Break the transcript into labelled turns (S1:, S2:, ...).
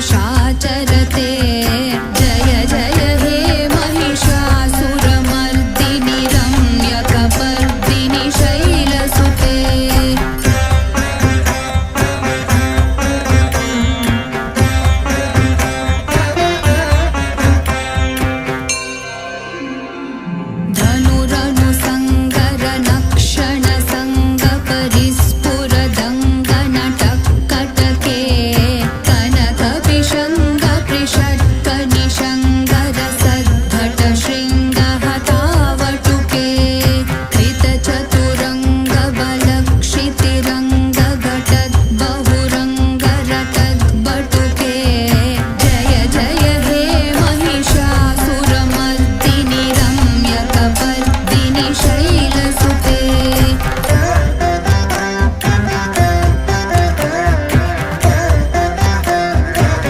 S1: पुरुषाचरते जय जय हे महिषासुरमर्दिनि रम्यकपर्दिनि शैलसुते धनुरनुसङ्गर नक्षण सङ्गपरिस्फुरदङ्गनटक्कटके कनकविशन्